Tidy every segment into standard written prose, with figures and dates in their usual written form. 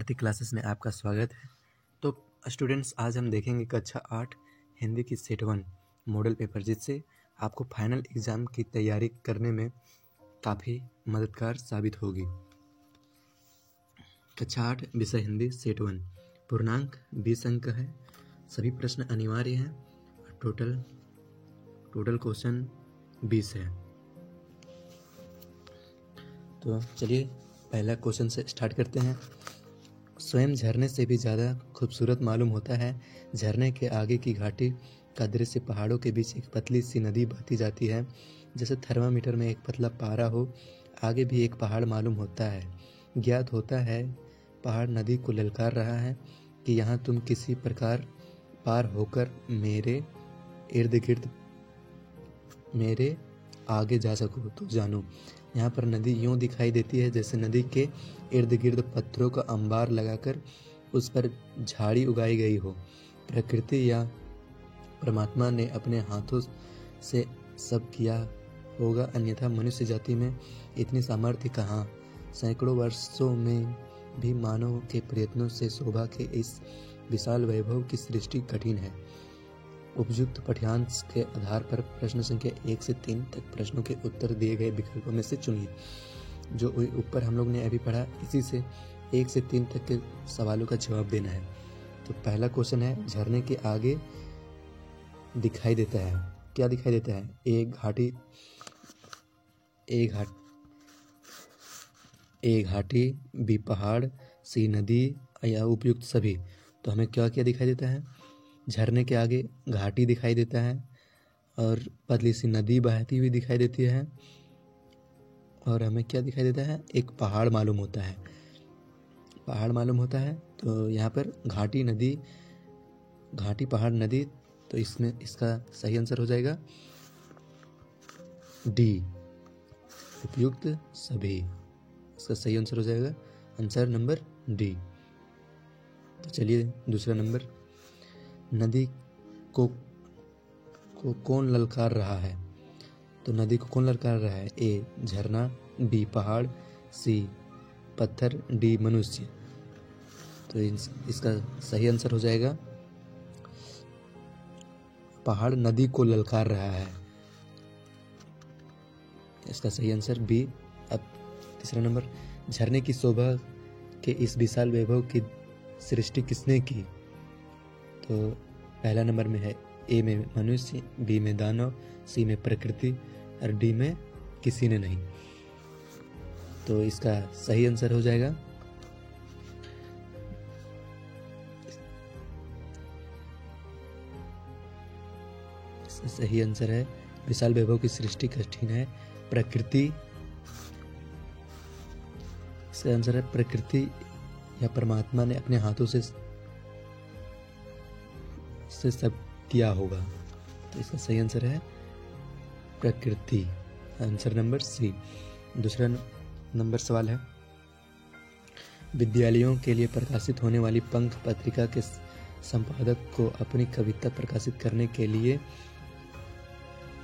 Bharti classes में आपका स्वागत है। तो स्टूडेंट्स, आज हम देखेंगे कक्षा 8 हिंदी की सेट 1 मॉडल पेपर, जिससे आपको फाइनल एग्ज़ाम की तैयारी करने में काफ़ी मददगार साबित होगी। कक्षा 8 विषय हिंदी सेट 1, पूर्णांक 20 अंक है, सभी प्रश्न अनिवार्य हैं, टोटल क्वेश्चन 20 है। तो चलिए पहला क्वेश्चन से स्टार्ट करते हैं। स्वयं झरने से भी ज़्यादा खूबसूरत मालूम होता है। झरने के आगे की घाटी का दृश्य पहाड़ों के बीच एक पतली सी नदी बहती जाती है। जैसे थर्मामीटर में एक पतला पारा हो, आगे भी एक पहाड़ मालूम होता है। ज्ञात होता है पहाड़ नदी को ललकार रहा है कि यहाँ तुम किसी प्रकार पार होकर मेरे इर्द गिर्द मेरे आगे जा सको तो जानो। यहाँ पर नदी यूँ दिखाई देती है जैसे नदी के इर्द गिर्द पत्थरों का अंबार लगाकर उस पर झाड़ी उगाई गई हो। प्रकृति या परमात्मा ने अपने हाथों से सब किया होगा, अन्यथा मनुष्य जाति में इतनी सामर्थ्य कहाँ। सैकड़ों वर्षों में भी मानव के प्रयत्नों से शोभा के इस विशाल वैभव की सृष्टि कठिन है। उपयुक्त पाठ्यांश के आधार पर प्रश्न संख्या 1 से 3 तक प्रश्नों के उत्तर दिए गए विकल्पों में से चुनिए। जो ऊपर हम लोग ने अभी पढ़ा, इसी से 1 से 3 तक के सवालों का जवाब देना है। तो पहला क्वेश्चन है, झरने के आगे दिखाई देता है, क्या दिखाई देता है? ए घाटी, बी पहाड़, सी नदी या उपयुक्त सभी। तो हमें क्या क्या दिखाई देता है? झरने के आगे घाटी दिखाई देता है और पतली सी नदी बहती हुई दिखाई देती है, और हमें क्या दिखाई देता है? एक पहाड़ मालूम होता है। तो यहाँ पर घाटी पहाड़ नदी, तो इसमें इसका सही आंसर हो जाएगा डी, उपयुक्त सभी। इसका सही आंसर हो जाएगा आंसर नंबर डी। तो चलिए दूसरा नंबर, नदी को कौन ललकार रहा है? तो नदी को कौन ललकार रहा है? ए झरना, बी पहाड़, सी पत्थर, डी मनुष्य। तो इसका सही आंसर हो जाएगा पहाड़ नदी को ललकार रहा है। इसका सही आंसर बी। अब तीसरा नंबर, झरने की शोभा के इस विशाल वैभव की सृष्टि किसने की? तो पहला नंबर में है ए में मनुष्य, बी में दानव, सी में प्रकृति और डी में किसी ने नहीं। तो इसका सही आंसर हो जाएगा इसका सही आंसर है विशाल वैभव की सृष्टि कठिन है, प्रकृति। इसका आंसर है प्रकृति या परमात्मा ने अपने हाथों से सब किया होगा। तो इसका सही आंसर है प्रकृति, आंसर नंबर सी। दूसरा नंबर सवाल है, विद्यालयों के लिए प्रकाशित होने वाली पंख पत्रिका के संपादक को अपनी कविता प्रकाशित करने के लिए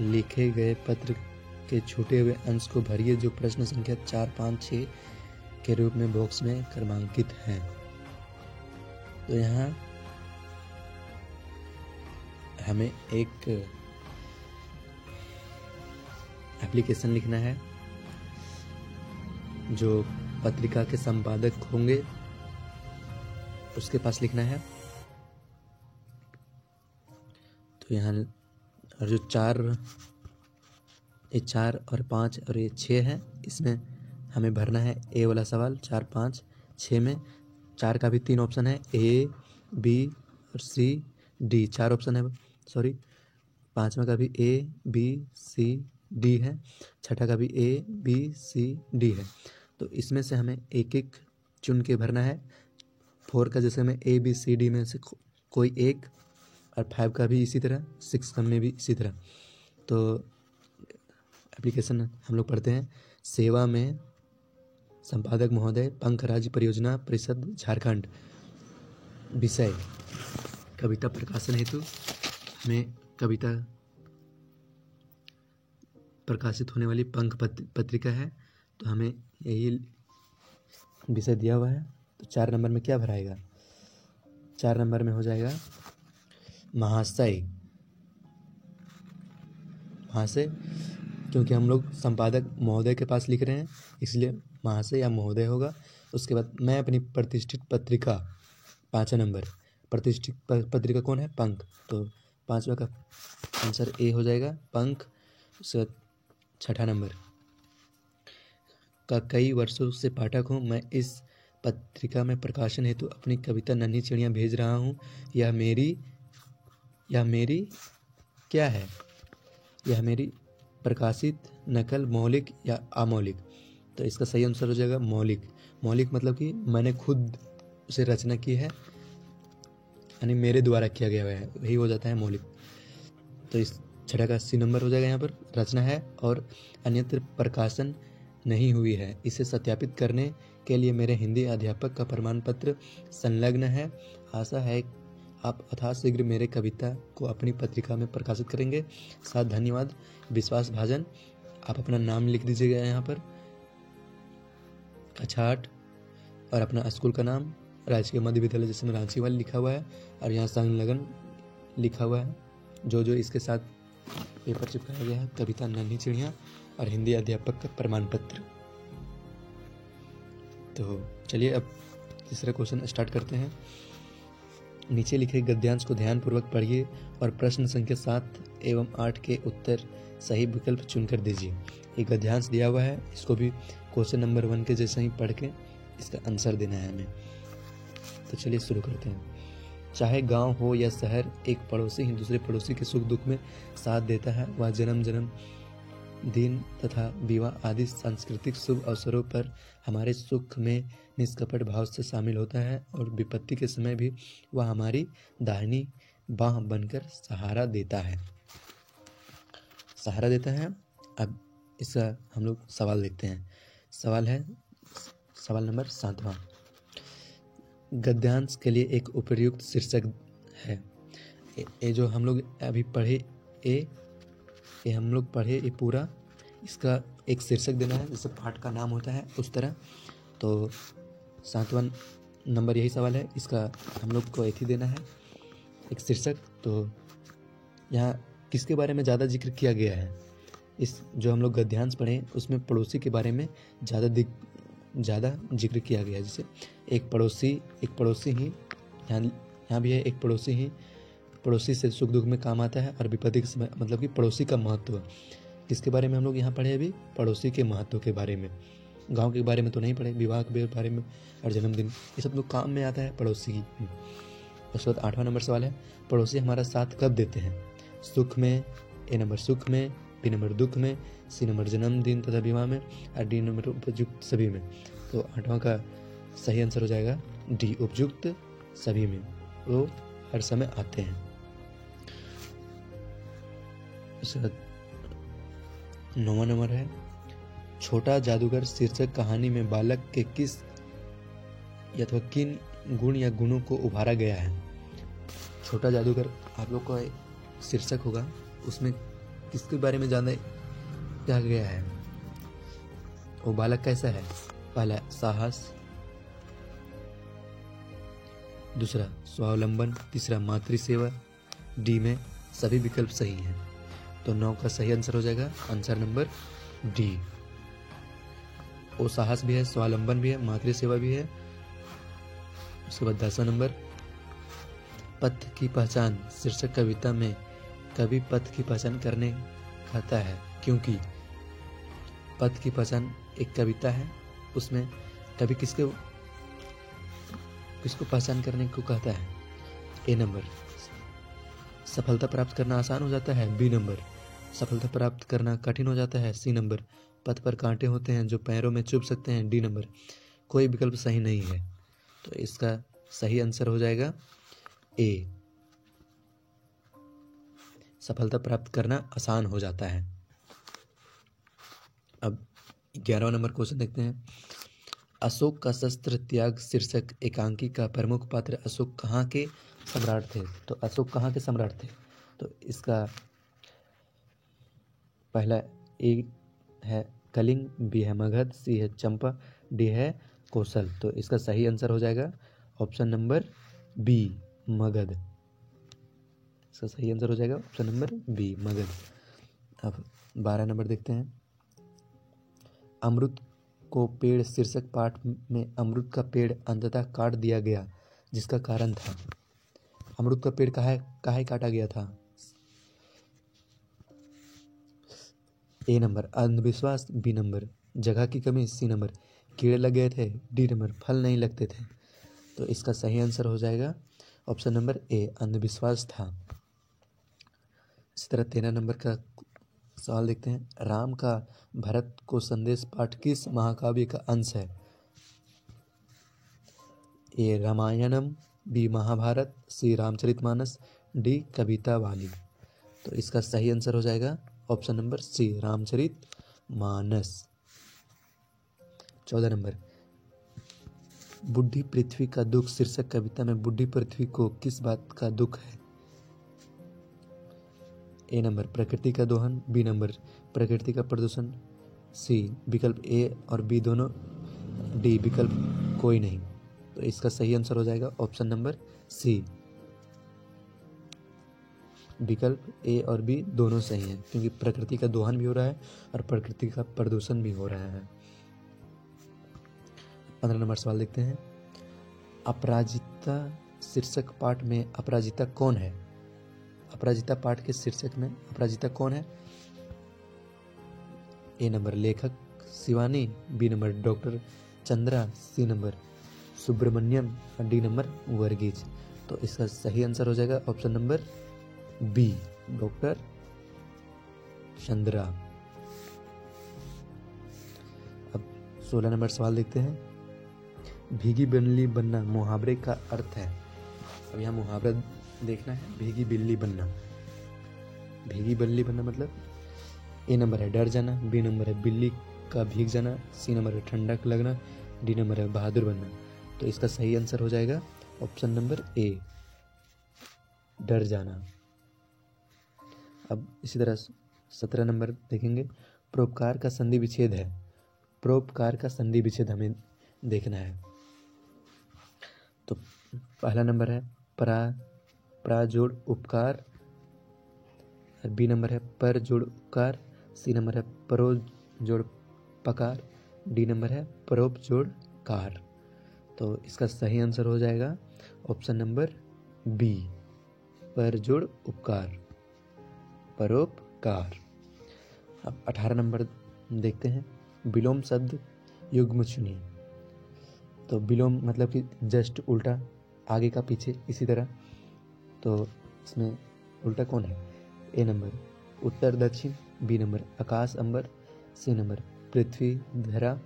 लिखे गए पत्र के छूटे हुए अंश को भरिए, जो प्रश्न संख्या 4, 5, 6 के रूप में बॉक्स में क्रमांकित हैं। तो यहाँ हमें एक एप्लीकेशन लिखना है, जो पत्रिका के संपादक होंगे उसके पास लिखना है। तो यहाँ और जो 4 और 5 और ये 6 है, इसमें हमें भरना है ए वाला सवाल। 4, 5, 6 में 4 का भी 3 ऑप्शन है, ए, बी और सी, डी 4 ऑप्शन है, सॉरी। 5वां का भी ए, बी, सी, डी है। 6ठा का भी ए, बी, सी, डी है। तो इसमें से हमें एक एक चुन के भरना है। 4 का जैसे हमें ए, बी, सी, डी में से कोई एक, और 5 का भी इसी तरह, 6 का में भी इसी तरह। तो एप्लीकेशन हम लोग पढ़ते हैं, सेवा में संपादक महोदय, पंख राज्य परियोजना परिषद झारखंड। विषय कविता प्रकाशन हेतु हमें कविता प्रकाशित होने वाली पंख पत्रिका है, तो हमें यही विषय दिया हुआ है। तो 4 नंबर में क्या भराएगा? 4 नंबर में हो जाएगा महाशय। महाशय, क्योंकि हम लोग संपादक महोदय के पास लिख रहे हैं इसलिए महाशय या महोदय होगा। उसके बाद मैं अपनी प्रतिष्ठित पत्रिका, 5वां नंबर, प्रतिष्ठित पत्रिका कौन है? पंख, तो 5वां का आंसर ए हो जाएगा, पंख। उसके बाद 6ठा नंबर का कई वर्षों से पाठक हूँ। मैं इस पत्रिका में प्रकाशन हेतु अपनी कविता नन्ही चिड़िया भेज रहा हूँ। यह मेरी क्या है? यह मेरी प्रकाशित नकल मौलिक या अमौलिक? तो इसका सही आंसर हो जाएगा मौलिक। मौलिक मतलब कि मैंने खुद उसे रचना की है, यानी मेरे द्वारा किया गया है, वही हो जाता है मौलिक। तो इस 6 का सी नंबर हो जाएगा। यहाँ पर रचना है और अन्यत्र प्रकाशन नहीं हुई है। इसे सत्यापित करने के लिए मेरे हिंदी अध्यापक का प्रमाण पत्र संलग्न है। आशा है आप अथाशीघ्र मेरे कविता को अपनी पत्रिका में प्रकाशित करेंगे। साथ धन्यवाद, विश्वास भाजन। आप अपना नाम लिख दीजिएगा यहाँ पर, अछाट, और अपना स्कूल का नाम, राजकीय मध्य विद्यालय जिसमें रांची वाली लिखा हुआ है, और यहाँ संलग्न लिखा हुआ है जो इसके साथ पेपर चिपकाया गया है, कविता नन्ही चिड़िया और हिंदी अध्यापक का प्रमाण पत्र। तो चलिए अब तीसरा क्वेश्चन स्टार्ट करते हैं। नीचे लिखे गद्यांश को ध्यानपूर्वक पढ़िए और प्रश्न संख्या 7 एवं 8 के उत्तर सही विकल्प चुनकर दीजिए। ये गद्यांश दिया हुआ है, इसको भी क्वेश्चन नंबर 1 के जैसे ही पढ़ के इसका आंसर देना है हमें। तो चलिए शुरू करते हैं। चाहे गांव हो या शहर, एक पड़ोसी ही दूसरे पड़ोसी के सुख दुख में साथ देता है। वह जन्म दिन तथा विवाह आदि सांस्कृतिक शुभ अवसरों पर हमारे सुख में निष्कपट भाव से शामिल होता है और विपत्ति के समय भी वह हमारी दाहिनी बाह बनकर सहारा देता है। अब इसका हम लोग सवाल देखते हैं। सवाल नंबर 7वां। गद्यांश के लिए एक उपयुक्त शीर्षक है। ये जो हम लोग अभी पढ़े, ये हम लोग पढ़े ये पूरा, इसका एक शीर्षक देना है, जैसे पाठ का नाम होता है उस तरह। तो 7वां नंबर यही सवाल है, इसका हम लोग को एक ही देना है, एक शीर्षक। तो यहाँ किसके बारे में ज़्यादा जिक्र किया गया है? इस जो हम लोग गद्यांश पढ़े उसमें पड़ोसी के बारे में ज़्यादा जिक्र किया गया है। जैसे एक पड़ोसी ही, यहाँ भी है, एक पड़ोसी से सुख दुख में काम आता है और विपत्ति के समय, मतलब कि पड़ोसी का महत्व। किसके बारे में हम लोग यहाँ पढ़े? अभी पड़ोसी के महत्व के बारे में। गांव के बारे में तो नहीं पढ़े, विवाह के बारे में और जन्मदिन, ये सब लोग काम में आता है पड़ोसी की। उसके बाद 8वां नंबर सवाल है, पड़ोसी हमारा साथ कब देते हैं? सुख में, ए नंबर सुख में, बी नंबर दुख में, सी नंबर जन्मदिन तथा विवाह में, और डी नंबर उपयुक्त सभी में। तो 8वां का सही आंसर हो जाएगा डी, उपयुक्त सभी में, वो हर समय आते हैं। उसके बाद 9वां नंबर है, छोटा जादूगर शीर्षक कहानी में बालक के किस अथवा किन गुण या गुणों को उभारा गया है? छोटा जादूगर आप लोग का शीर्षक होगा, उसमें किसके बारे में ज़्यादा कहा गया है? वो बालक कैसा है? पहला साहस, दूसरा स्वावलंबन, तीसरा मातृसेवा। डी में सभी विकल्प सही हैं, तो 9 का सही आंसर हो जाएगा आंसर नंबर डी। वो साहस भी है, स्वावलंबन भी है, मातृसेवा भी है। उसके बाद 10वां नंबर, पथ की पहचान शीर्षक कविता में कवि पथ की पहचान करने कहता है, क्योंकि पथ की पहचान एक कविता है, उसमें कवि किसको पहचान करने को कहता है? ए नंबर सफलता प्राप्त करना आसान हो जाता है, बी नंबर सफलता प्राप्त करना कठिन हो जाता है, सी नंबर पथ पर कांटे होते हैं जो पैरों में चुभ सकते हैं, डी नंबर कोई विकल्प सही नहीं है। तो इसका सही आंसर हो जाएगा ए, सफलता प्राप्त करना आसान हो जाता है। अब 11वां नंबर क्वेश्चन देखते हैं। अशोक का शस्त्र त्याग शीर्षक एकांकी का प्रमुख पात्र अशोक कहाँ के सम्राट थे? तो अशोक कहाँ के सम्राट थे? तो इसका पहला ए है कलिंग, बी है मगध, सी है चंपा, डी है कौशल। तो इसका सही आंसर हो जाएगा ऑप्शन नंबर बी, मगध। इसका सही आंसर हो जाएगा ऑप्शन नंबर बी, मगध। अब 12 नंबर देखते हैं। अमृत को पेड़ शीर्षक पाठ में अमृत का पेड़ अंततः काट दिया गया जिसका कारण था। अमृत का पेड़ काहे काटा गया था? ए नंबर अंधविश्वास, बी नंबर जगह की कमी, सी नंबर कीड़े लग गए थे, डी नंबर फल नहीं लगते थे। तो इसका सही आंसर हो जाएगा ऑप्शन नंबर ए, अंधविश्वास था। इसी तरह 13 नंबर का सवाल देखते हैं। राम का भरत को संदेश पाठ किस महाकाव्य का अंश है? A Ramayanam, B Mahabharat, C Ramcharitmanas, D Kavitavali. तो इसका सही आंसर हो जाएगा option number C, Ramcharitmanas. 14 number बुढ़ी पृथ्वी का दुख शीर्षक कविता में बुढ़ी पृथ्वी को किस बात का दुख है? ए नंबर प्रकृति का दोहन, बी नंबर प्रकृति का प्रदूषण, सी विकल्प ए और बी दोनों, डी विकल्प कोई नहीं। तो इसका सही आंसर हो जाएगा ऑप्शन नंबर सी, विकल्प ए और बी दोनों सही हैं, क्योंकि प्रकृति का दोहन भी हो रहा है और प्रकृति का प्रदूषण भी हो रहा है। 15 नंबर सवाल देखते हैं। अपराजिता शीर्षक पाठ में अपराजिता कौन है? अपराजिता पाठ के शीर्षक में अपराजिता कौन है? ए नंबर लेखक Shivani, B number doctor Chandra, C number Subramaniam और डी नंबर वर्गीज। तो इसका सही आंसर हो जाएगा option number B, doctor Chandra. अब 16 नंबर सवाल देखते हैं। भीगी बिल्ली बनना मुहावरे का अर्थ है। अब यहाँ मुहावरा देखना है। भीगी बिल्ली बनना, भीगी बिल्ली बनना मतलब ए नंबर है डर जाना, बी नंबर है बिल्ली का भीग जाना, सी नंबर है ठंडक लगना, डी नंबर है बहादुर बनना। तो इसका सही आंसर हो जाएगा ऑप्शन नंबर ए, डर जाना। अब इसी तरह 17 नंबर देखेंगे। परोपकार का संधि विच्छेद है। परोपकार का संधि विच्छेद हमें देखना है। तो पहला नंबर है प्रा जोड़ उपकार, बी नंबर है पर जोड़ उपकार, सी नंबर है परो जोड़ पकार, डी नंबर है परोप जोड़ कार। तो इसका सही आंसर हो जाएगा ऑप्शन नंबर बी, पर जोड़ उपकार, परोपकार। अब 18 नंबर देखते हैं। विलोम शब्द युग्म चुनिए। तो विलोम मतलब कि जस्ट उल्टा, आगे का पीछे, इसी तरह। तो इसमें उल्टा कौन है? ए नंबर उत्तर दक्षिण, बी नंबर आकाश अंबर, सी नंबर पृथ्वी धरा,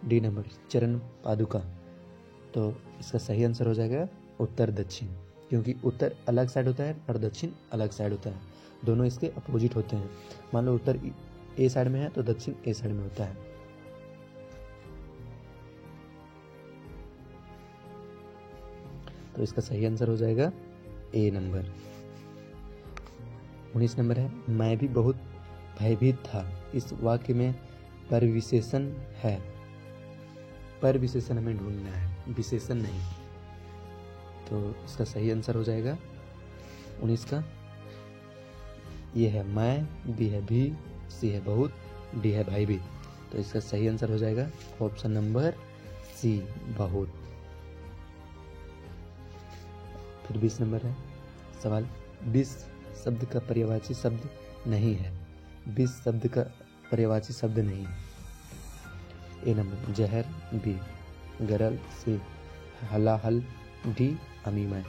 डी नंबर चरण पादुका। तो इसका सही आंसर हो जाएगा उत्तर दक्षिण, क्योंकि उत्तर अलग साइड होता है और दक्षिण अलग साइड होता है, दोनों इसके अपोजिट होते हैं। मान लो उत्तर ए साइड में है तो दक्षिण ए साइड में होता है। तो इसका सही आंसर हो जाएगा ए नंबर। 19 नंबर है मैं भी बहुत भयभीत था। इस वाक्य में परिविशेषण है। पर विशेषण हमें ढूंढना है, विशेषण नहीं। तो इसका सही आंसर हो जाएगा 19 का, ये है मैं, बी है भी, सी है बहुत, डी है भयभीत। तो इसका सही आंसर हो जाएगा ऑप्शन नंबर सी, बहुत। फिर 20 नंबर है सवाल। 20 शब्द का पर्यायवाची शब्द नहीं है। 20 शब्द का पर्यायवाची शब्द नहीं है। ए नंबर जहर, बी गरल, सी हलाहल, डी अमीमय।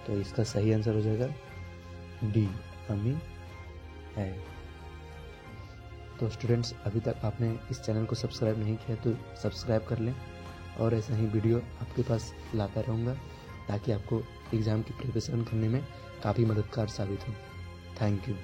तो इसका सही आंसर हो जाएगा डी, अमी है। तो स्टूडेंट्स, अभी तक आपने इस चैनल को सब्सक्राइब नहीं किया तो सब्सक्राइब कर लें, और ऐसा ही वीडियो आपके पास लाता रहूँगा ताकि आपको एग्ज़ाम की प्रिपरेशन करने में काफ़ी मददगार साबित हो। Thank you.